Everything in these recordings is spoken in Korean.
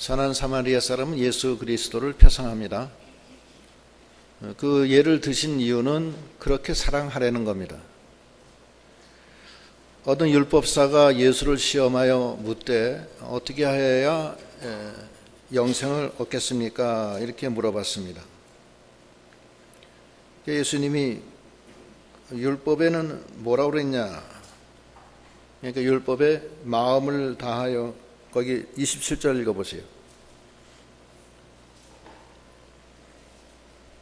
선한 사마리아 사람은 예수 그리스도를 표상합니다. 그 예를 드신 이유는 그렇게 사랑하려는 겁니다. 어떤 율법사가 예수를 시험하여 묻되 어떻게 하여야 영생을 얻겠습니까? 이렇게 물어봤습니다. 예수님이 율법에는 뭐라고 그랬냐? 그러니까 율법에 마음을 다하여, 거기 27절 읽어보세요.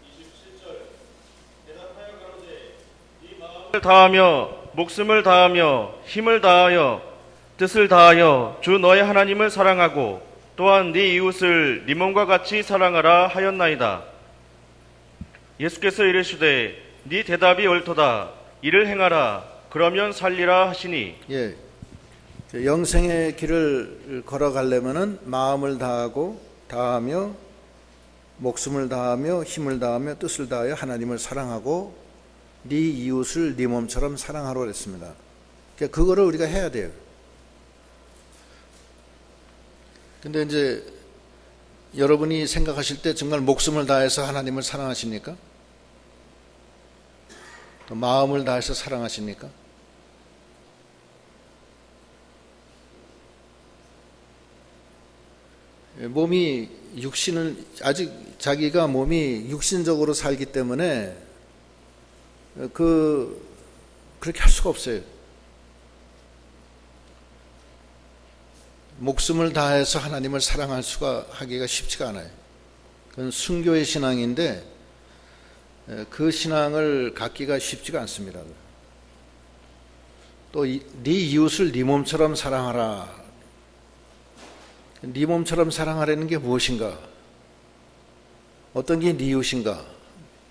27절 대답하여 가로되 네 마음을 다하며 목숨을 다하며 힘을 다하여 뜻을 다하여 주 너의 하나님을 사랑하고 또한 네 이웃을 네 몸과 같이 사랑하라 하였나이다. 예수께서 이르시되 네 대답이 옳도다. 이를 행하라. 그러면 살리라 하시니. 예, 영생의 길을 걸어가려면은 마음을 다하며 목숨을 다하며 힘을 다하며 뜻을 다하여 하나님을 사랑하고 네 이웃을 네 몸처럼 사랑하라고 그랬습니다. 그러니까 그거를 우리가 해야 돼요. 근데 이제 여러분이 생각하실 때 정말 목숨을 다해서 하나님을 사랑하십니까? 또 마음을 다해서 사랑하십니까? 몸이 육신을, 아직 자기가 몸이 육신적으로 살기 때문에 그렇게 할 수가 없어요. 목숨을 다해서 하나님을 사랑할 수가 하기가 쉽지가 않아요. 그건 순교의 신앙인데 그 신앙을 갖기가 쉽지가 않습니다. 또 네 이웃을 네 몸처럼 사랑하라. 네 몸처럼 사랑하라는 게 무엇인가? 어떤 게 네 이웃인가?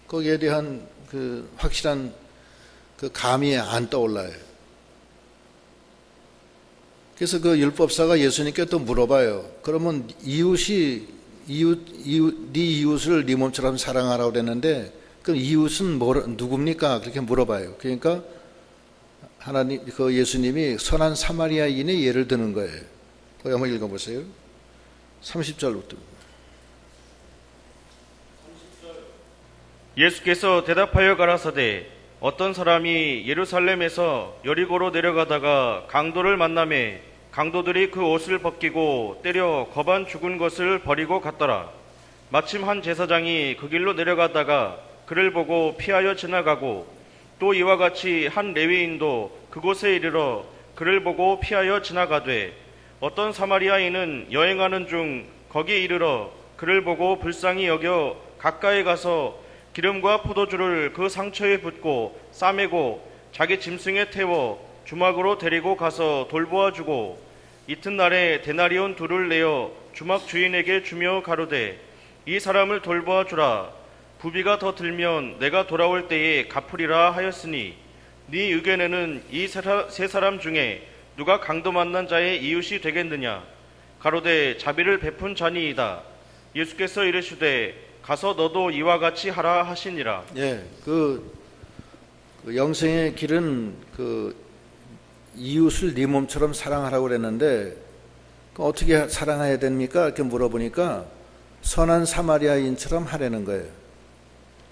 거기에 대한 그 확실한 그 감이 안 떠올라요. 그래서 그 율법사가 예수님께 또 물어봐요. 그러면 네 이웃을 네 몸처럼 사랑하라고 그랬는데 그 이웃은 누굽니까? 그렇게 물어봐요. 그러니까 그 예수님이 선한 사마리아인의 예를 드는 거예요. 거기 한번 읽어보세요. 30절부터. 예수께서 대답하여 가라사대 어떤 사람이 예루살렘에서 여리고로 내려가다가 강도를 만나매 강도들이 그 옷을 벗기고 때려 거반 죽은 것을 버리고 갔더라. 마침 한 제사장이 그 길로 내려가다가 그를 보고 피하여 지나가고 또 이와 같이 한 레위인도 그곳에 이르러 그를 보고 피하여 지나가되 어떤 사마리아인은 여행하는 중 거기 이르러 그를 보고 불쌍히 여겨 가까이 가서 기름과 포도주를 그 상처에 붓고 싸매고 자기 짐승에 태워 주막으로 데리고 가서 돌보아 주고 이튿날에 데나리온 둘을 내어 주막 주인에게 주며 가로되 이 사람을 돌보아 주라. 부비가 더 들면 내가 돌아올 때에 갚으리라 하였으니 네 의견에는 이 세 사람 중에 누가 강도 만난 자의 이웃이 되겠느냐? 가로되 자비를 베푼 자니이다. 예수께서 이르시되 가서 너도 이와 같이 하라 하시니라. 예, 그 영생의 길은 그 이웃을 네 몸처럼 사랑하라고 그랬는데 어떻게 사랑해야 됩니까? 이렇게 물어보니까 선한 사마리아인처럼 하라는 거예요.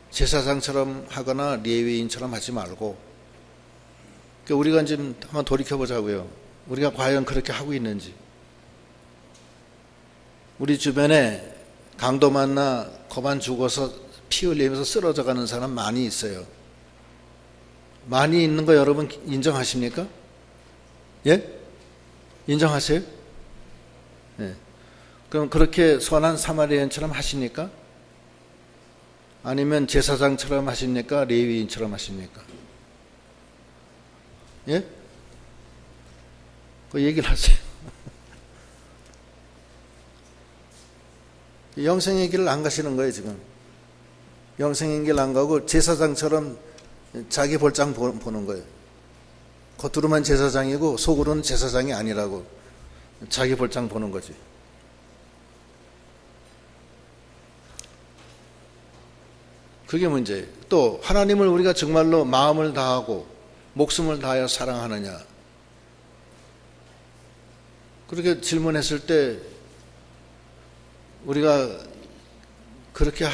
제사장처럼 하거나 레위인처럼 하지 말고. 그러니까 우리가 지금 한번 돌이켜보자고요. 우리가 과연 그렇게 하고 있는지. 우리 주변에 강도 만나 거반 죽어서 피 흘리면서 쓰러져 가는 사람 많이 있어요. 많이 있는 거 여러분 인정하십니까? 예? 인정하세요? 예. 그럼 그렇게 선한 사마리아인처럼 하십니까? 아니면 제사장처럼 하십니까? 레위인처럼 하십니까? 예? 그 얘기를 하세요. 영생의 길을 안 가시는 거예요, 지금. 영생의 길을 안 가고 제사장처럼 자기 볼장 보는 거예요. 겉으로만 제사장이고 속으로는 제사장이 아니라고 자기 볼장 보는 거지. 그게 문제예요. 또 하나님을 우리가 정말로 마음을 다하고 목숨을 다하여 사랑하느냐? 그렇게 질문했을 때 우리가 그렇게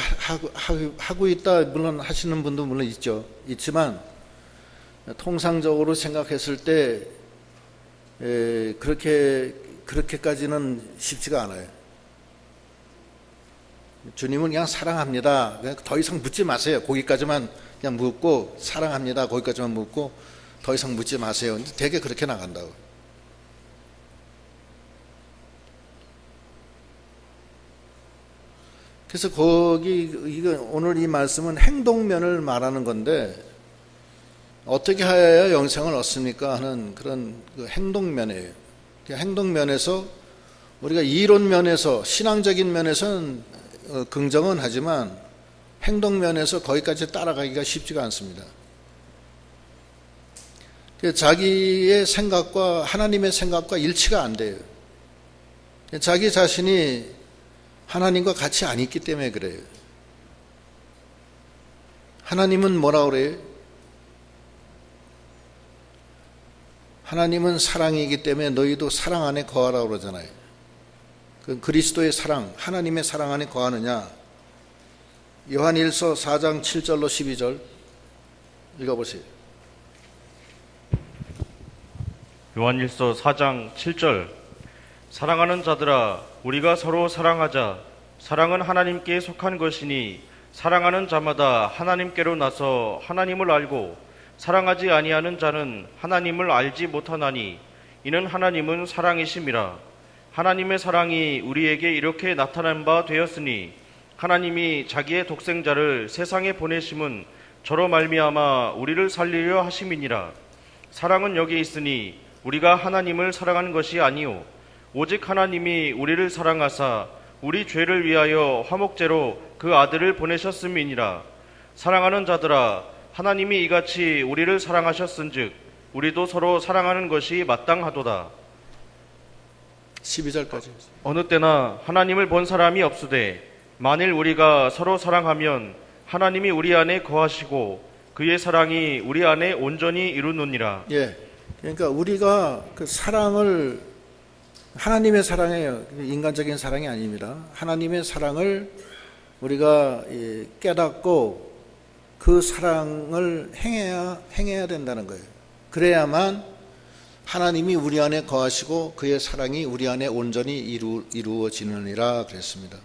하고 있다 물론 하시는 분도 물론 있지만 통상적으로 생각했을 때 그렇게까지는 쉽지가 않아요. 주님은 그냥 사랑합니다. 그냥 더 이상 묻지 마세요. 거기까지만 그냥 묻고 사랑합니다. 거기까지만 묻고 더 이상 묻지 마세요. 근데 되게 그렇게 나간다고. 그래서 오늘 이 말씀은 행동면을 말하는 건데 어떻게 하여야 영생을 얻습니까 하는 그런 행동면이에요. 행동면에서 우리가 이론면에서 신앙적인 면에서는 긍정은 하지만 행동면에서 거기까지 따라가기가 쉽지가 않습니다. 자기의 생각과 하나님의 생각과 일치가 안 돼요. 자기 자신이 하나님과 같이 안 있기 때문에 그래요. 하나님은 뭐라 그래요? 하나님은 사랑이기 때문에 너희도 사랑 안에 거하라고 그러잖아요. 그 그리스도의 사랑, 하나님의 사랑 안에 거하느냐? 요한일서 4장 7절로 12절 읽어보세요. 요한일서 4장 7절 사랑하는 자들아 우리가 서로 사랑하자. 사랑은 하나님께 속한 것이니 사랑하는 자마다 하나님께로 나서 하나님을 알고 사랑하지 아니하는 자는 하나님을 알지 못하나니 이는 하나님은 사랑이심이라. 하나님의 사랑이 우리에게 이렇게 나타난 바 되었으니 하나님이 자기의 독생자를 세상에 보내심은 저로 말미암아 우리를 살리려 하심이니라. 사랑은 여기 있으니 우리가 하나님을 사랑한 것이 아니요 오직 하나님이 우리를 사랑하사 우리 죄를 위하여 화목제로 그 아들을 보내셨음이니라. 사랑하는 자들아 하나님이 이같이 우리를 사랑하셨은즉 우리도 서로 사랑하는 것이 마땅하도다. 12절까지. 어느 때나 하나님을 본 사람이 없으되 만일 우리가 서로 사랑하면 하나님이 우리 안에 거하시고 그의 사랑이 우리 안에 온전히 이루느니라. 예. 그러니까 우리가 그 사랑을 하나님의 사랑이에요. 인간적인 사랑이 아닙니다. 하나님의 사랑을 우리가 깨닫고 그 사랑을 행해야 된다는 거예요. 그래야만 하나님이 우리 안에 거하시고 그의 사랑이 우리 안에 온전히 이루어지느니라 그랬습니다.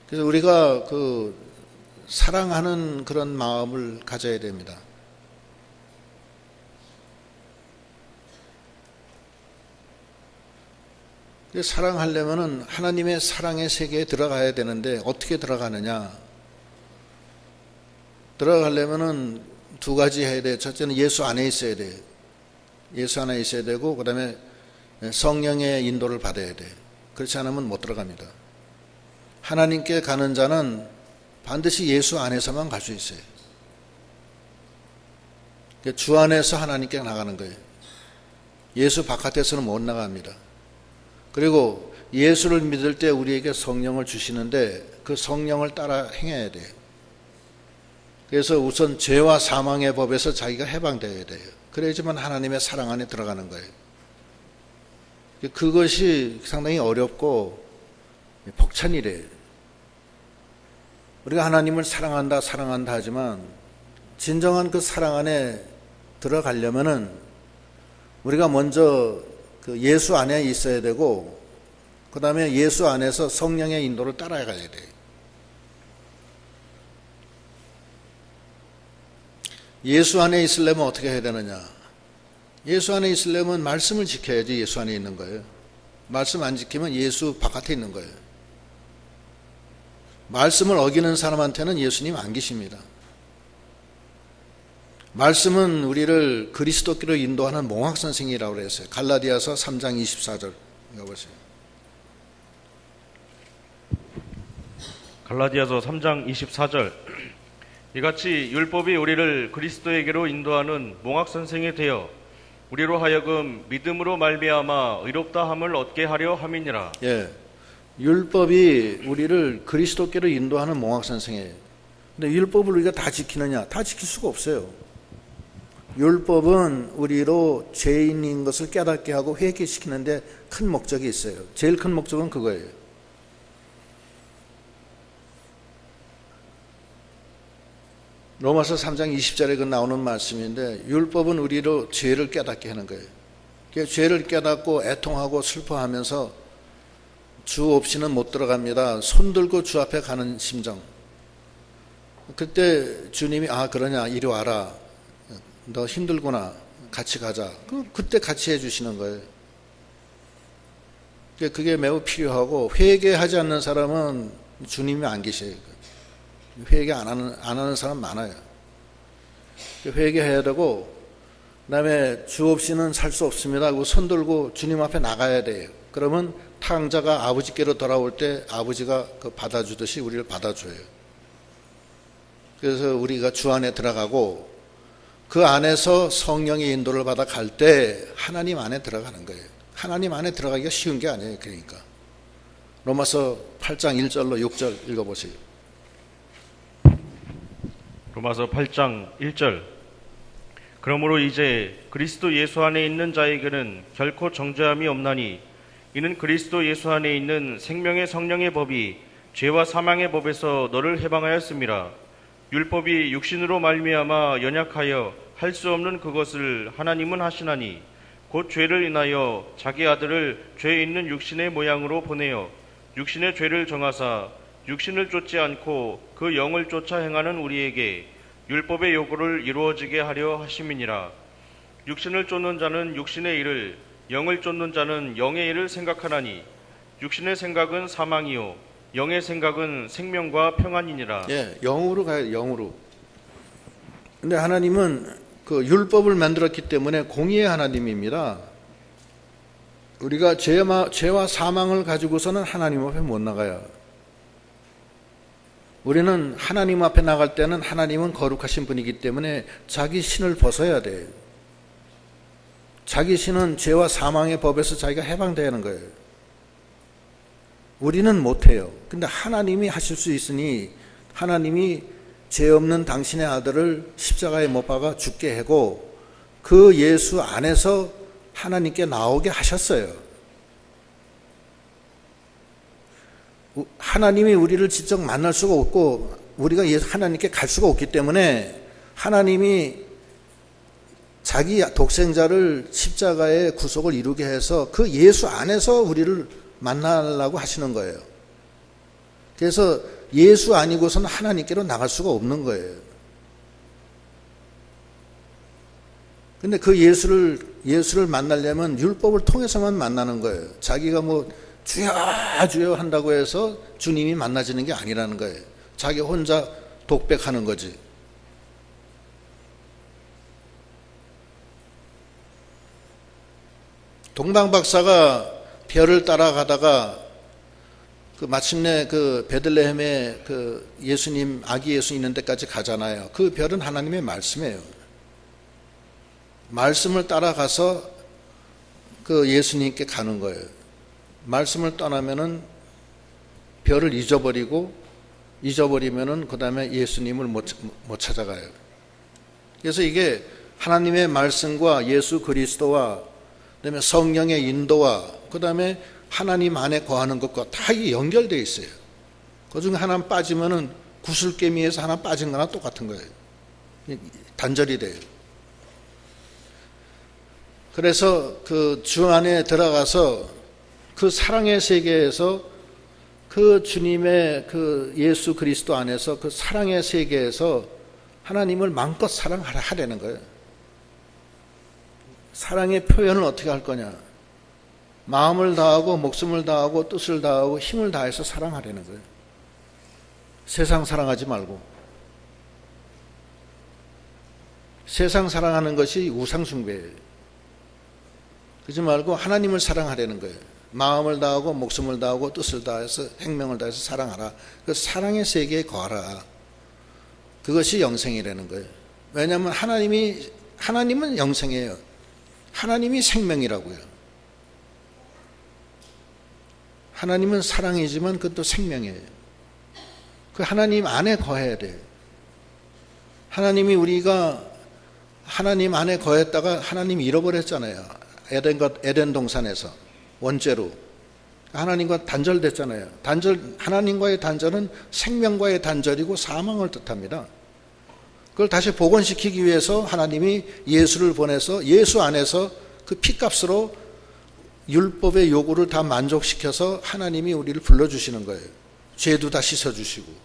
그래서 우리가 그 사랑하는 그런 마음을 가져야 됩니다. 사랑하려면은 하나님의 사랑의 세계에 들어가야 되는데 어떻게 들어가느냐? 들어가려면은 두 가지 해야 돼요. 첫째는 예수 안에 있어야 돼요. 예수 안에 있어야 되고, 그 다음에 성령의 인도를 받아야 돼요. 그렇지 않으면 못 들어갑니다. 하나님께 가는 자는 반드시 예수 안에서만 갈 수 있어요. 주 안에서 하나님께 나가는 거예요. 예수 바깥에서는 못 나갑니다. 그리고 예수를 믿을 때 우리에게 성령을 주시는데 그 성령을 따라 행해야 돼요. 그래서 우선 죄와 사망의 법에서 자기가 해방되어야 돼요. 그래야지만 하나님의 사랑 안에 들어가는 거예요. 그것이 상당히 어렵고 벅찬 일이에요. 우리가 하나님을 사랑한다 하지만 진정한 그 사랑 안에 들어가려면은 우리가 먼저 그 예수 안에 있어야 되고, 그 다음에 예수 안에서 성령의 인도를 따라가야 돼요. 예수 안에 있으려면 어떻게 해야 되느냐? 예수 안에 있으려면 말씀을 지켜야지 예수 안에 있는 거예요. 말씀 안 지키면 예수 바깥에 있는 거예요. 말씀을 어기는 사람한테는 예수님 안 계십니다. 말씀은 우리를 그리스도께로 인도하는 몽학선생이라고 그랬어요. 갈라디아서 3장 24절 읽어보세요. 갈라디아서 3장 24절 이같이 율법이 우리를 그리스도에게로 인도하는 몽학선생이 되어 우리로 하여금 믿음으로 말미암아 의롭다함을 얻게 하려 함이니라. 예, 율법이 우리를 그리스도께로 인도하는 몽학선생이에요. 근데 율법을 우리가 다 지키느냐? 다 지킬 수가 없어요. 율법은 우리로 죄인인 것을 깨닫게 하고 회개시키는데 큰 목적이 있어요. 제일 큰 목적은 그거예요. 로마서 3장 20절에 그 나오는 말씀인데, 율법은 우리로 죄를 깨닫게 하는 거예요. 죄를 깨닫고 애통하고 슬퍼하면서 주 없이는 못 들어갑니다. 손 들고 주 앞에 가는 심정. 그때 주님이 그러냐, 이리 와라, 너 힘들구나, 같이 가자. 그때 같이 해주시는 거예요. 그게 매우 필요하고, 회개하지 않는 사람은 주님이 안 계셔요. 회개 안 하는 사람 많아요. 회개해야 되고, 그 다음에 주 없이는 살 수 없습니다 하고 손 들고 주님 앞에 나가야 돼요. 그러면 탕자가 아버지께로 돌아올 때 아버지가 받아주듯이 우리를 받아줘요. 그래서 우리가 주 안에 들어가고, 그 안에서 성령의 인도를 받아 갈 때 하나님 안에 들어가는 거예요. 하나님 안에 들어가기가 쉬운 게 아니에요. 그러니까 로마서 8장 1절로 6절 읽어보세요. 로마서 8장 1절. 그러므로 이제 그리스도 예수 안에 있는 자에게는 결코 정죄함이 없나니, 이는 그리스도 예수 안에 있는 생명의 성령의 법이 죄와 사망의 법에서 너를 해방하였음이라. 율법이 육신으로 말미암아 연약하여 할 수 없는 그것을 하나님은 하시나니, 곧 죄를 인하여 자기 아들을 죄 있는 육신의 모양으로 보내어 육신의 죄를 정하사 육신을 쫓지 않고 그 영을 쫓아 행하는 우리에게 율법의 요구를 이루어지게 하려 하심이니라. 육신을 쫓는 자는 육신의 일을, 영을 쫓는 자는 영의 일을 생각하나니, 육신의 생각은 사망이요 영의 생각은 생명과 평안이니라. 영으로 가야 영으로. 근데 하나님은 그 율법을 만들었기 때문에 공의의 하나님입니다. 우리가 죄와 사망을 가지고서는 하나님 앞에 못 나가요. 우리는 하나님 앞에 나갈 때는 하나님은 거룩하신 분이기 때문에 자기 신을 벗어야 돼요. 자기 신은 죄와 사망의 법에서 자기가 해방되는 어야 거예요. 우리는 못해요. 근데 하나님이 하실 수 있으니, 하나님이 죄 없는 당신의 아들을 십자가에 못 박아 죽게 하고 그 예수 안에서 하나님께 나오게 하셨어요. 하나님이 우리를 직접 만날 수가 없고 우리가 하나님께 갈 수가 없기 때문에 하나님이 자기 독생자를 십자가의 구속을 이루게 해서 그 예수 안에서 우리를 만나려고 하시는 거예요. 그래서 예수 아니고서는 하나님께로 나갈 수가 없는 거예요. 근데 그 예수를 만나려면 율법을 통해서만 만나는 거예요. 자기가 주여 주여 한다고 해서 주님이 만나지는 게 아니라는 거예요. 자기 혼자 독백하는 거지. 동방박사가 별을 따라가다가 마침내 베들레헴에 예수님, 아기 예수 있는 데까지 가잖아요. 그 별은 하나님의 말씀이에요. 말씀을 따라가서 예수님께 가는 거예요. 말씀을 떠나면은 별을 잊어버리면은 그 다음에 예수님을 못 찾아가요. 그래서 이게 하나님의 말씀과 예수 그리스도와 그 다음에 성령의 인도와 그 다음에 하나님 안에 거하는 것과 다 이게 연결되어 있어요. 그 중에 하나 빠지면은 구슬개미에서 하나 빠진 거나 똑같은 거예요. 단절이 돼요. 그래서 주 안에 들어가서 그 사랑의 세계에서 주님의 예수 그리스도 안에서 사랑의 세계에서 하나님을 마음껏 사랑하려는 거예요. 사랑의 표현을 어떻게 할 거냐? 마음을 다하고 목숨을 다하고 뜻을 다하고 힘을 다해서 사랑하려는 거예요. 세상 사랑하지 말고. 세상 사랑하는 것이 우상 숭배예요. 그러지 말고 하나님을 사랑하려는 거예요. 마음을 다하고 목숨을 다하고 뜻을 다해서 생명을 다해서 사랑하라. 그 사랑의 세계에 거하라. 그것이 영생이라는 거예요. 왜냐하면 하나님은 영생이에요. 하나님이 생명이라고요. 하나님은 사랑이지만 그것도 생명이에요. 그 하나님 안에 거해야 돼요. 하나님이 우리가 하나님 안에 거했다가 하나님이 잃어버렸잖아요. 에덴 동산에서 원죄로 하나님과 단절됐잖아요. 하나님과의 단절은 생명과의 단절이고 사망을 뜻합니다. 그걸 다시 복원시키기 위해서 하나님이 예수를 보내서 예수 안에서 그 피값으로 율법의 요구를 다 만족시켜서 하나님이 우리를 불러주시는 거예요. 죄도 다 씻어주시고.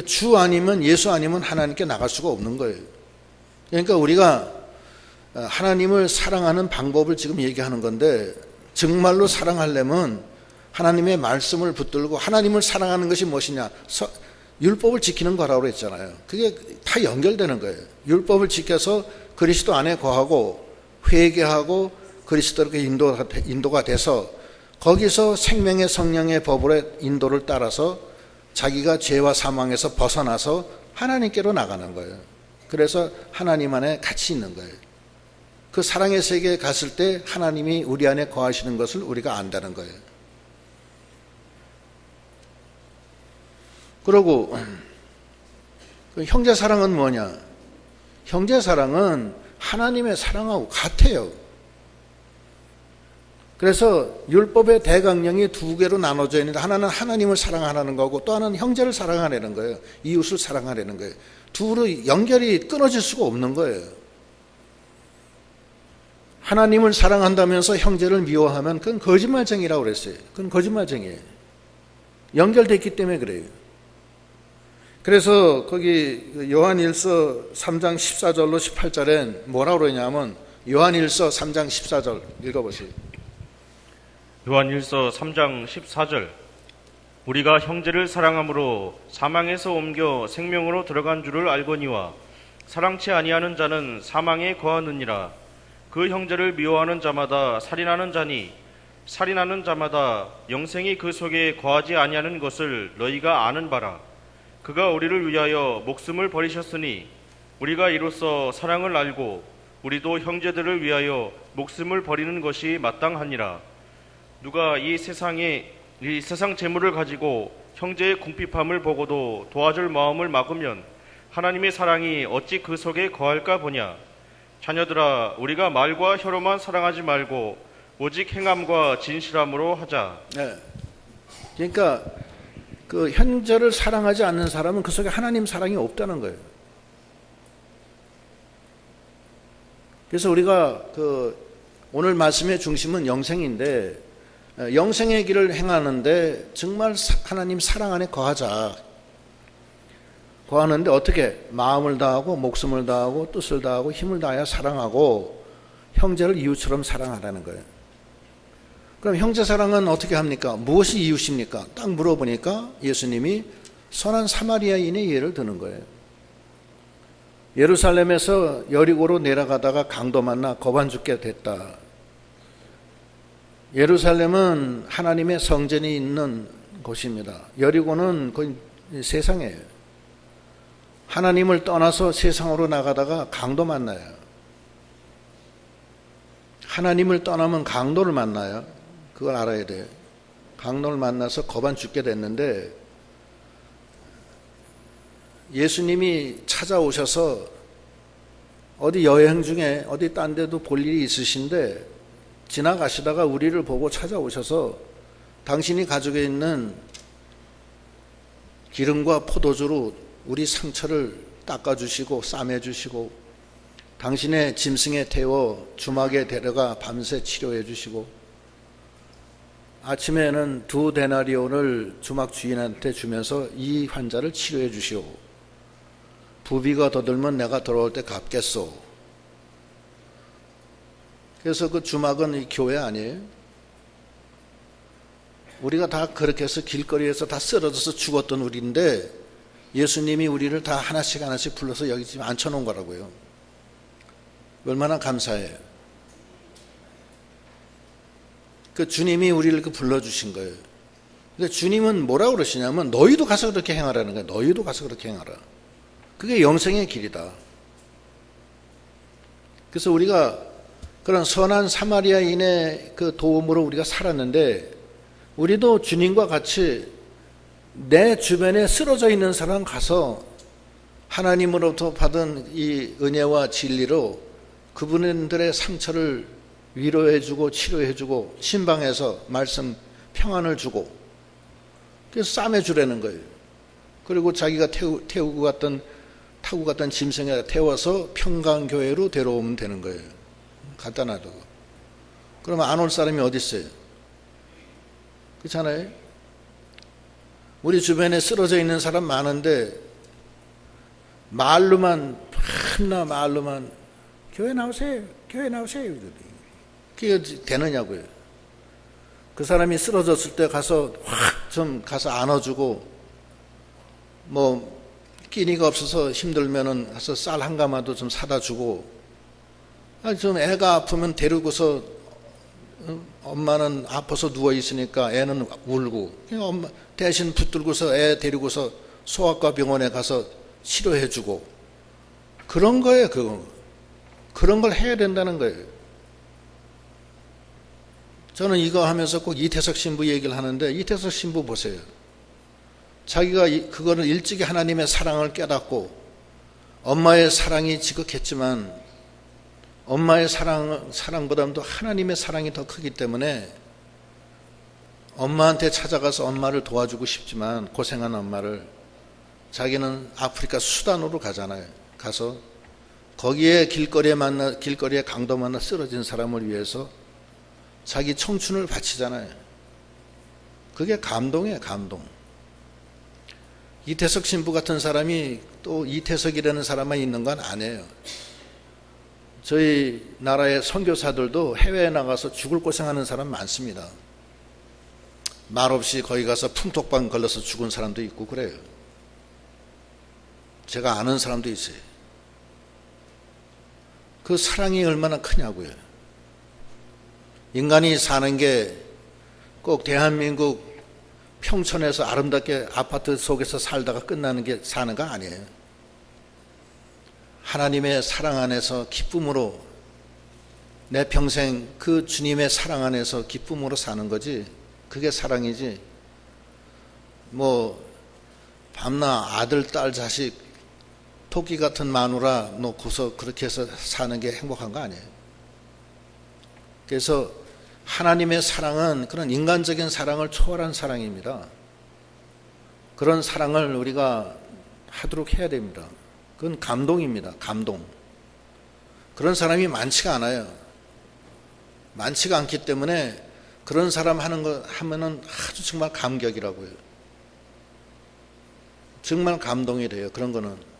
주 아니면, 예수 아니면 하나님께 나갈 수가 없는 거예요. 그러니까 우리가 하나님을 사랑하는 방법을 지금 얘기하는 건데, 정말로 사랑하려면 하나님의 말씀을 붙들고, 하나님을 사랑하는 것이 무엇이냐? 율법을 지키는 거라고 그랬잖아요. 그게 다 연결되는 거예요. 율법을 지켜서 그리스도 안에 거하고 회개하고 그리스도께 인도가 돼서 거기서 생명의 성령의 법으로 인도를 따라서 자기가 죄와 사망에서 벗어나서 하나님께로 나가는 거예요. 그래서 하나님 안에 같이 있는 거예요. 그 사랑의 세계에 갔을 때 하나님이 우리 안에 거하시는 것을 우리가 안다는 거예요. 그리고 형제 사랑은 뭐냐? 형제 사랑은 하나님의 사랑하고 같아요. 그래서 율법의 대강령이 두 개로 나눠져 있는데, 하나는 하나님을 사랑하라는 거고 또 하나는 형제를 사랑하라는 거예요. 이웃을 사랑하라는 거예요. 둘의 연결이 끊어질 수가 없는 거예요. 하나님을 사랑한다면서 형제를 미워하면 그건 거짓말쟁이라고 그랬어요. 그건 거짓말쟁이에요. 연결됐기 때문에 그래요. 그래서 거기 요한일서 3장 14절로 18절엔 뭐라고 그러냐면, 요한일서 3장 14절 읽어보세요. 요한일서 3장 14절. 우리가 형제를 사랑함으로 사망에서 옮겨 생명으로 들어간 줄을 알거니와 사랑치 아니하는 자는 사망에 거하느니라. 그 형제를 미워하는 자마다 살인하는 자니 살인하는 자마다 영생이 그 속에 거하지 아니하는 것을 너희가 아는 바라. 그가 우리를 위하여 목숨을 버리셨으니 우리가 이로써 사랑을 알고 우리도 형제들을 위하여 목숨을 버리는 것이 마땅하니라. 누가 이 세상 재물을 가지고 형제의 궁핍함을 보고도 도와줄 마음을 막으면 하나님의 사랑이 어찌 그 속에 거할까 보냐. 자녀들아, 우리가 말과 혀로만 사랑하지 말고 오직 행함과 진실함으로 하자. 네. 그러니까 그 형제를 사랑하지 않는 사람은 그 속에 하나님 사랑이 없다는 거예요. 그래서 우리가 오늘 말씀의 중심은 영생인데, 영생의 길을 행하는데 정말 하나님 사랑 안에 거하자. 거하는데 어떻게? 마음을 다하고 목숨을 다하고 뜻을 다하고 힘을 다하여 사랑하고 형제를 이웃처럼 사랑하라는 거예요. 그럼 형제 사랑은 어떻게 합니까? 무엇이 이웃입니까? 딱 물어보니까 예수님이 선한 사마리아인의 예를 드는 거예요. 예루살렘에서 여리고로 내려가다가 강도 만나 겁안 죽게 됐다. 예루살렘은 하나님의 성전이 있는 곳입니다. 여리고는 거의 세상이에요. 하나님을 떠나서 세상으로 나가다가 강도 만나요. 하나님을 떠나면 강도를 만나요. 그걸 알아야 돼요. 강도를 만나서 겁안 죽게 됐는데, 예수님이 찾아오셔서 어디 여행 중에 어디 딴 데도 볼 일이 있으신데 지나가시다가 우리를 보고 찾아오셔서 당신이 가지고 있는 기름과 포도주로 우리 상처를 닦아주시고 싸매주시고 당신의 짐승에 태워 주막에 데려가 밤새 치료해 주시고 아침에는 2데나리온을 주막 주인한테 주면서 이 환자를 치료해 주시오. 부비가 더 들면 내가 돌아올 때 갚겠소. 그래서 그 주막은 이 교회 아니에요? 우리가 다 그렇게 해서 길거리에서 다 쓰러져서 죽었던 우리인데 예수님이 우리를 다 하나씩 하나씩 불러서 여기 지금 앉혀놓은 거라고요. 얼마나 감사해요. 그 주님이 우리를 불러주신 거예요. 근데 주님은 뭐라고 그러시냐면 너희도 가서 그렇게 행하라는 거예요. 너희도 가서 그렇게 행하라. 그게 영생의 길이다. 그래서 우리가 그런 선한 사마리아인의 그 도움으로 우리가 살았는데 우리도 주님과 같이 내 주변에 쓰러져 있는 사람 가서 하나님으로부터 받은 이 은혜와 진리로 그분들의 상처를 위로해주고 치료해주고 신방에서 말씀 평안을 주고 그래서 싸매주라는 거예요. 그리고 자기가 타고 갔던 짐승에 태워서 평강교회로 데려오면 되는 거예요. 간단하다고. 그러면 안 올 사람이 어디 있어요? 그렇잖아요. 우리 주변에 쓰러져 있는 사람 많은데 말로만 교회 나오세요. 교회 나오세요. 그게 되느냐고요. 그 사람이 쓰러졌을 때 가서 확 좀 가서 안아주고 뭐 끼니가 없어서 힘들면은 가서 쌀 한 가마도 좀 사다 주고 좀 애가 아프면 데리고서 엄마는 아파서 누워 있으니까 애는 울고 엄마 대신 붙들고서 애 데리고서 소아과 병원에 가서 치료해 주고 그런 거예요. 그런 걸 해야 된다는 거예요. 저는 이거 하면서 꼭 이태석 신부 얘기를 하는데 이태석 신부 보세요. 자기가 그거를 일찍이 하나님의 사랑을 깨닫고 엄마의 사랑이 지극했지만 엄마의 사랑보다도 하나님의 사랑이 더 크기 때문에 엄마한테 찾아가서 엄마를 도와주고 싶지만 고생한 엄마를 자기는 아프리카 수단으로 가잖아요. 가서 거기에 길거리에 강도 만나 쓰러진 사람을 위해서 자기 청춘을 바치잖아요. 그게 감동이에요. 감동. 이태석 신부 같은 사람이 또 이태석이라는 사람만 있는 건 아니에요. 저희 나라의 선교사들도 해외에 나가서 죽을 고생하는 사람 많습니다. 말없이 거기 가서 풍토병 걸려서 죽은 사람도 있고 그래요. 제가 아는 사람도 있어요. 그 사랑이 얼마나 크냐고요. 인간이 사는 게 꼭 대한민국 평촌에서 아름답게 아파트 속에서 살다가 끝나는 게 사는 거 아니에요. 하나님의 사랑 안에서 기쁨으로 내 평생 그 주님의 사랑 안에서 기쁨으로 사는 거지. 그게 사랑이지. 뭐 밤낮 아들, 딸, 자식, 토끼 같은 마누라 놓고서 그렇게 해서 사는 게 행복한 거 아니에요. 그래서 하나님의 사랑은 그런 인간적인 사랑을 초월한 사랑입니다. 그런 사랑을 우리가 하도록 해야 됩니다. 그건 감동입니다. 감동. 그런 사람이 많지가 않아요. 많지가 않기 때문에 그런 사람 하면은 아주 정말 감격이라고요. 정말 감동이 돼요. 그런 거는.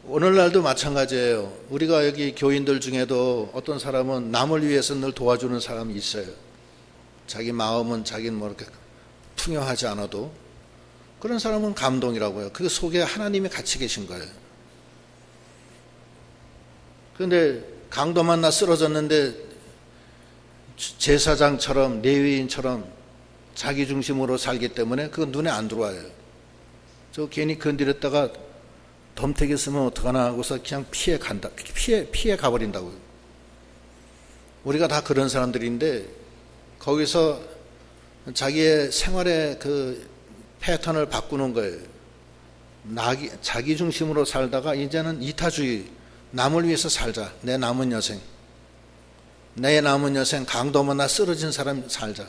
오늘날도 마찬가지예요. 우리가 여기 교인들 중에도 어떤 사람은 남을 위해서 늘 도와주는 사람이 있어요. 자기 마음은 자기는 뭐 이렇게 풍요하지 않아도 그런 사람은 감동이라고요. 그 속에 하나님이 같이 계신 거예요. 그런데 강도 만나 쓰러졌는데 제사장처럼 레위인처럼 자기 중심으로 살기 때문에 그건 눈에 안 들어와요. 저 괜히 건드렸다가 덤태기 쓰면 어떡하나 하고서 그냥 피해 가버린다고요. 우리가 다 그런 사람들인데 거기서 자기의 생활의 그 패턴을 바꾸는 거예요. 자기 중심으로 살다가 이제는 이타주의, 남을 위해서 살자. 내 남은 여생 강도 만나 쓰러진 사람 살자.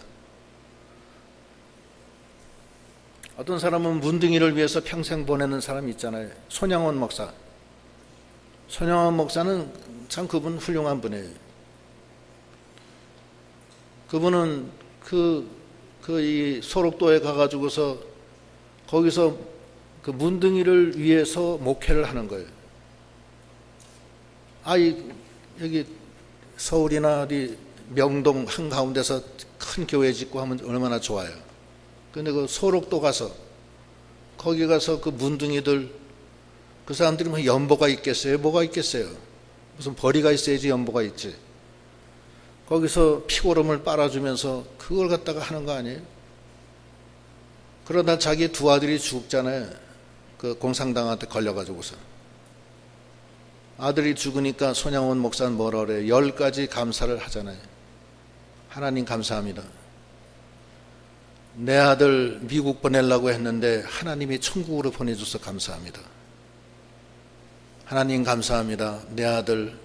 어떤 사람은 문둥이를 위해서 평생 보내는 사람이 있잖아요. 손양원 목사. 손양원 목사는 참 그분 훌륭한 분이에요. 그분은 이 소록도에 가가지고서 거기서 그 문둥이를 위해서 목회를 하는 거예요. 여기 서울이나 어디 명동 한가운데서 큰 교회 짓고 하면 얼마나 좋아요. 근데 그 소록도 가서 거기 가서 그 문둥이들 그 사람들이 뭐 연보가 있겠어요? 뭐가 있겠어요? 무슨 벌이가 있어야지 연보가 있지. 거기서 피고름을 빨아주면서 그걸 갖다가 하는 거 아니에요? 그러다 자기 두 아들이 죽잖아요. 그 공산당한테 걸려가지고서. 아들이 죽으니까 손양원 목사는 뭐라 그래요? 10가지 감사를 하잖아요. 하나님 감사합니다. 내 아들 미국 보내려고 했는데 하나님이 천국으로 보내줘서 감사합니다. 하나님 감사합니다. 내 아들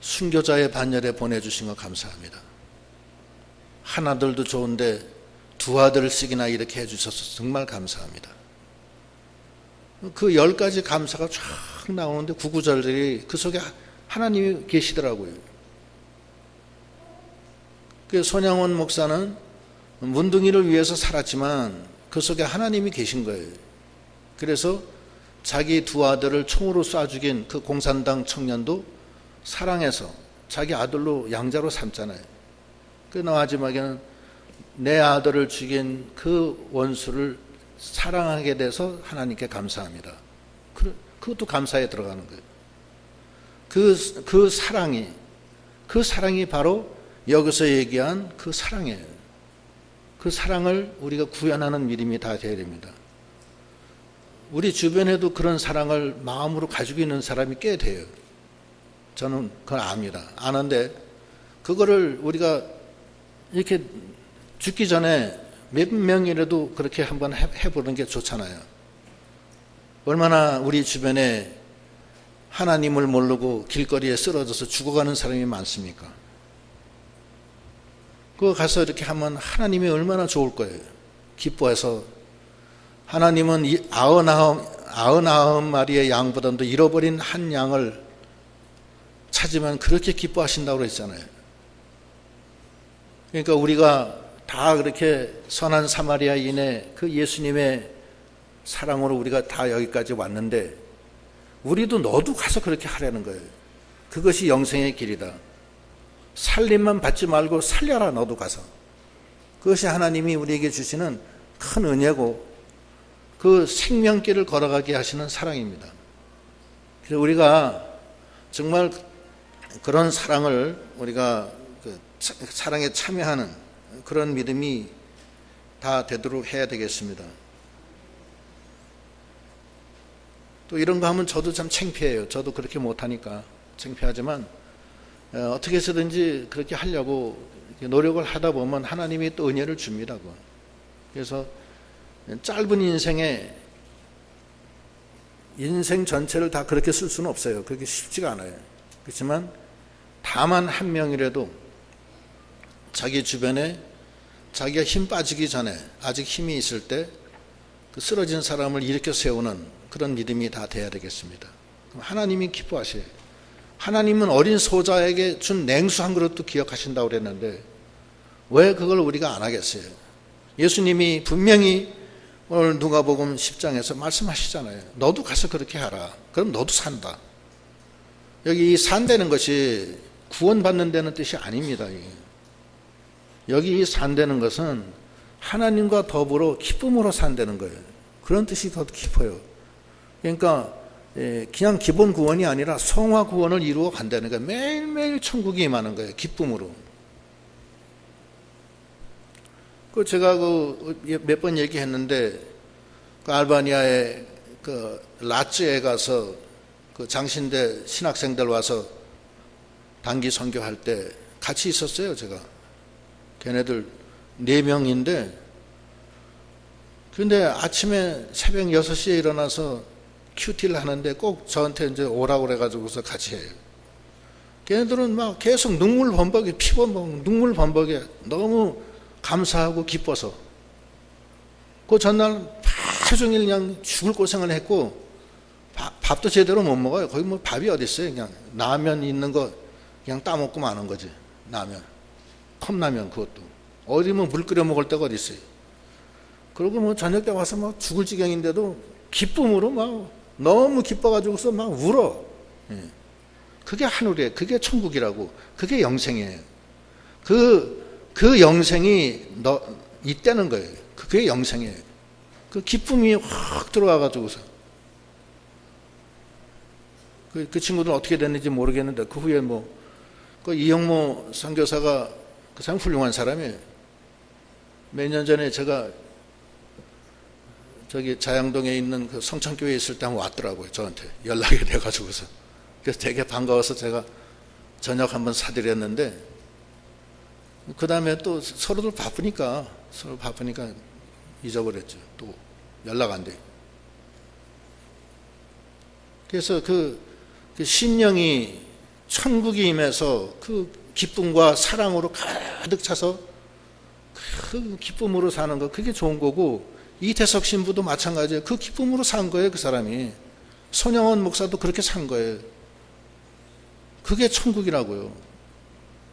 순교자의 반열에 보내주신 거 감사합니다. 한 아들도 좋은데 두 아들씩이나 이렇게 해주셔서 정말 감사합니다. 그 10가지 감사가 쫙 나오는데 구구절절이 그 속에 하나님이 계시더라고요. 그 손양원 목사는 문둥이를 위해서 살았지만 그 속에 하나님이 계신 거예요. 그래서 자기 두 아들을 총으로 쏴 죽인 그 공산당 청년도 사랑해서 자기 아들로 양자로 삼잖아요. 그 마지막에는 내 아들을 죽인 그 원수를 사랑하게 돼서 하나님께 감사합니다. 그것도 감사에 들어가는 거예요. 그 사랑이 바로 여기서 얘기한 그 사랑이에요. 그 사랑을 우리가 구현하는 믿음이 다 되어야 됩니다. 우리 주변에도 그런 사랑을 마음으로 가지고 있는 사람이 꽤 돼요. 저는 그걸 압니다. 아는데 그거를 우리가 이렇게 죽기 전에 몇 명이라도 그렇게 한번 해보는 게 좋잖아요. 얼마나 우리 주변에 하나님을 모르고 길거리에 쓰러져서 죽어가는 사람이 많습니까? 그거 가서 이렇게 하면 하나님이 얼마나 좋을 거예요. 기뻐해서 하나님은 99마리의 양보다도 잃어버린 한 양을 찾으면 그렇게 기뻐하신다고 그랬잖아요. 그러니까 우리가 다 그렇게 선한 사마리아인의 그 예수님의 사랑으로 우리가 다 여기까지 왔는데 우리도 너도 가서 그렇게 하라는 거예요. 그것이 영생의 길이다. 살림만 받지 말고 살려라, 너도 가서. 그것이 하나님이 우리에게 주시는 큰 은혜고 그 생명길을 걸어가게 하시는 사랑입니다. 그래서 우리가 정말 그런 사랑을 우리가 그 사랑에 참여하는 그런 믿음이 다 되도록 해야 되겠습니다. 또 이런 거 하면 저도 참 창피해요. 저도 그렇게 못하니까 창피하지만 어떻게 해서든지 그렇게 하려고 노력을 하다 보면 하나님이 또 은혜를 줍니다. 그래서 짧은 인생에 인생 전체를 다 그렇게 쓸 수는 없어요. 그렇게 쉽지가 않아요. 그렇지만 다만 한 명이라도 자기 주변에 자기가 힘 빠지기 전에 아직 힘이 있을 때 그 쓰러진 사람을 일으켜 세우는 그런 믿음이 다 돼야 되겠습니다. 하나님이 기뻐하셔요. 하나님은 어린 소자에게 준 냉수 한 그릇도 기억하신다고 그랬는데 왜 그걸 우리가 안 하겠어요? 예수님이 분명히 오늘 누가복음 10장에서 말씀하시잖아요. 너도 가서 그렇게 하라. 그럼 너도 산다. 여기 이 산다는 것이 구원받는 데는 뜻이 아닙니다. 여기 이 산다는 것은 하나님과 더불어 기쁨으로 산다는 거예요. 그런 뜻이 더 깊어요. 그러니까 그냥 기본 구원이 아니라 성화 구원을 이루어 간다는 거예요. 매일매일 천국이 임하는 거예요. 기쁨으로. 제가 몇 번 얘기했는데 그 알바니아의 그 라츠에 가서 그 장신대 신학생들 와서 단기 선교할 때 같이 있었어요. 제가 걔네들 4명인데 근데 아침에 새벽 6시에 일어나서 큐티를 하는데 꼭 저한테 이제 오라고 그래가지고서 같이 해요. 걔네들은 막 계속 눈물 범벅에 피범벅 눈물 범벅에 너무 감사하고 기뻐서 그 전날 하루 종일 그냥 죽을 고생을 했고 밥도 제대로 못 먹어요. 거기 뭐 밥이 어디 있어요. 그냥 라면 있는 거 그냥 따먹고 마는 거지. 라면 컵라면 그것도 어디 뭐 물 끓여 먹을 데가 어디 있어요. 그리고 뭐 저녁 때 와서 막 죽을 지경인데도 기쁨으로 막 너무 기뻐가지고서 막 울어. 그게 하늘이에요. 그게 천국이라고. 그게 영생이에요. 그 영생이 있다는 거예요. 그게 영생이에요. 그 기쁨이 확 들어와가지고서. 그 친구들은 어떻게 됐는지 모르겠는데, 그 후에 그 이영모 선교사가 그 사람 훌륭한 사람이에요. 몇 년 전에 제가 저기 자양동에 있는 그 성천교회에 있을 때 한번 왔더라고요. 저한테 연락이 돼가지고서. 그래서 되게 반가워서 제가 저녁 한번 사드렸는데, 그 다음에 또 서로 바쁘니까 잊어버렸죠. 또 연락 안 돼. 그래서 그 심령이 천국이 임해서 그 기쁨과 사랑으로 가득 차서 그 기쁨으로 사는 거, 그게 좋은 거고, 이태석 신부도 마찬가지예요. 그 기쁨으로 산 거예요, 그 사람이. 손영원 목사도 그렇게 산 거예요. 그게 천국이라고요.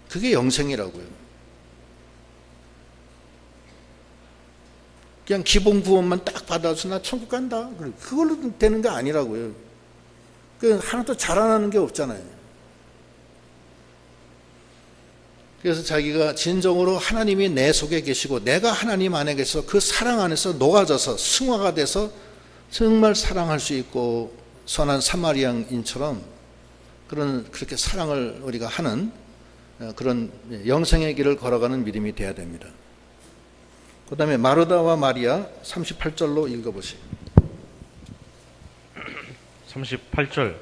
그게 영생이라고요. 그냥 기본 구원만 딱 받아서 나 천국 간다, 그걸로 되는 게 아니라고요. 그 하나도 자라나는 게 없잖아요. 그래서 자기가 진정으로 하나님이 내 속에 계시고 내가 하나님 안에 계셔서 그 사랑 안에서 녹아져서 승화가 돼서 정말 사랑할 수 있고, 선한 사마리아인처럼 그렇게 사랑을 우리가 하는 그런 영생의 길을 걸어가는 믿음이 되어야 됩니다. 그 다음에 마르다와 마리아 38절로 읽어보시죠. 38절.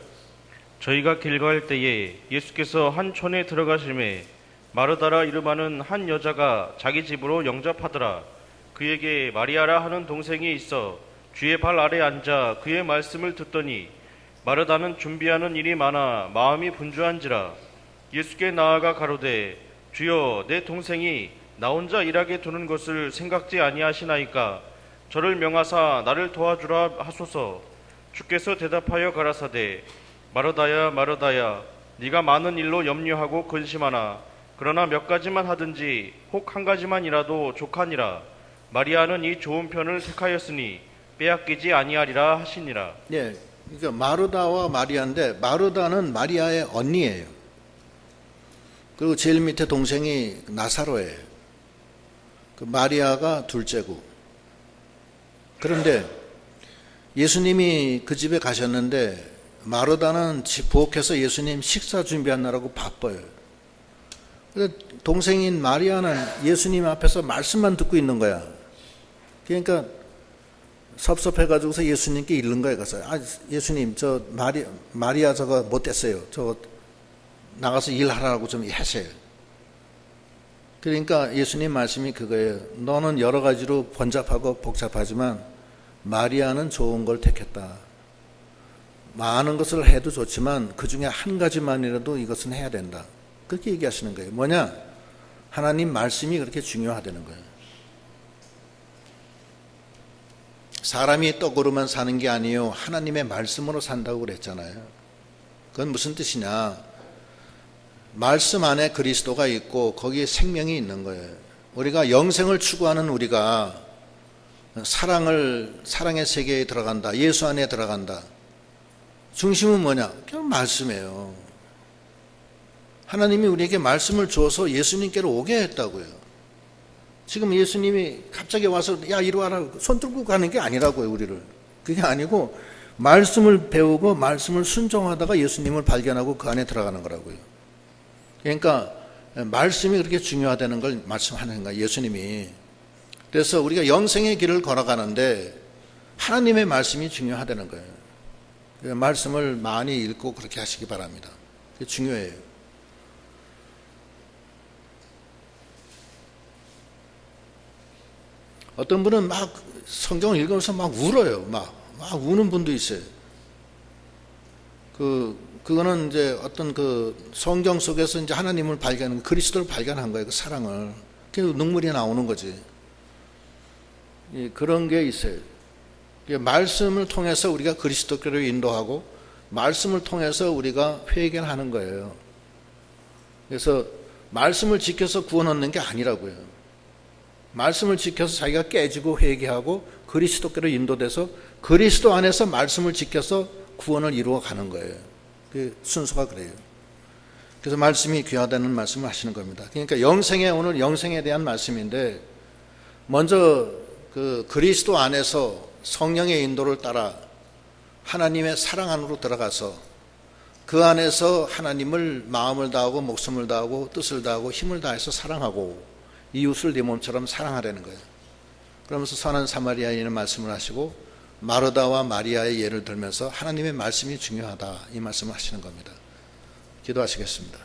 저희가 길 갈 때에 예수께서 한 촌에 들어가심에 마르다라 이름하는 한 여자가 자기 집으로 영접하더라. 그에게 마리아라 하는 동생이 있어 주의 발 아래 앉아 그의 말씀을 듣더니 마르다는 준비하는 일이 많아 마음이 분주한지라. 예수께 나아가 가로되 주여, 내 동생이 나 혼자 일하게 두는 것을 생각지 아니하시나이까. 저를 명하사 나를 도와주라 하소서. 주께서 대답하여 가라사대 마르다야 마르다야, 네가 많은 일로 염려하고 근심하나 그러나 몇 가지만 하든지 혹 한 가지만이라도 족하니라. 마리아는 이 좋은 편을 택하였으니 빼앗기지 아니하리라 하시니라. 예, 그러니까 마르다와 마리아인데, 마르다는 마리아의 언니예요. 그리고 제일 밑에 동생이 나사로예요. 그 마리아가 둘째고. 그런데 예수님이 그 집에 가셨는데 마르다는 부엌에서 예수님 식사 준비하느라고 바빠요. 동생인 마리아는 예수님 앞에서 말씀만 듣고 있는 거야. 그러니까 섭섭해가지고서 예수님께 이른 거예요. 가서, 예수님, 저 마리아 저거 못됐어요. 저거 나가서 일하라고 좀 하세요. 그러니까 예수님 말씀이 그거예요. 너는 여러 가지로 번잡하고 복잡하지만 마리아는 좋은 걸 택했다. 많은 것을 해도 좋지만 그 중에 한 가지만이라도 이것은 해야 된다. 그렇게 얘기하시는 거예요. 뭐냐? 하나님 말씀이 그렇게 중요하다는 거예요. 사람이 떡으로만 사는 게 아니에요. 하나님의 말씀으로 산다고 그랬잖아요. 그건 무슨 뜻이냐? 말씀 안에 그리스도가 있고 거기에 생명이 있는 거예요. 우리가 영생을 추구하는 우리가 사랑의 세계에 들어간다. 예수 안에 들어간다. 중심은 뭐냐? 그냥 말씀이에요. 하나님이 우리에게 말씀을 주어서 예수님께로 오게 했다고요. 지금 예수님이 갑자기 와서 야 이리 와라 손 들고 가는 게 아니라고요. 우리를. 그게 아니고 말씀을 배우고 말씀을 순종하다가 예수님을 발견하고 그 안에 들어가는 거라고요. 그러니까 말씀이 그렇게 중요하다는 걸 말씀하는 거예요. 예수님이. 그래서 우리가 영생의 길을 걸어가는데 하나님의 말씀이 중요하다는 거예요. 말씀을 많이 읽고 그렇게 하시기 바랍니다. 그게 중요해요. 어떤 분은 막 성경을 읽으면서 막 울어요. 막 우는 분도 있어요. 그거는 이제 어떤 그 성경 속에서 이제 하나님을 그리스도를 발견한 거예요. 그 사랑을. 그래서 눈물이 나오는 거지. 그런 게 있어요. 말씀을 통해서 우리가 그리스도께로 인도하고 말씀을 통해서 우리가 회개를 하는 거예요. 그래서 말씀을 지켜서 구원 얻는 게 아니라고요. 말씀을 지켜서 자기가 깨지고 회개하고 그리스도께로 인도돼서 그리스도 안에서 말씀을 지켜서 구원을 이루어 가는 거예요. 그 순서가 그래요. 그래서 말씀이 귀하다는 말씀을 하시는 겁니다. 그러니까 오늘 영생에 대한 말씀인데, 먼저 그 그리스도 안에서 성령의 인도를 따라 하나님의 사랑 안으로 들어가서 그 안에서 하나님을 마음을 다하고 목숨을 다하고 뜻을 다하고 힘을 다해서 사랑하고 이웃을 네 몸처럼 사랑하라는 거예요. 그러면서 선한 사마리아인의 말씀을 하시고 마르다와 마리아의 예를 들면서 하나님의 말씀이 중요하다 이 말씀을 하시는 겁니다. 기도하시겠습니다.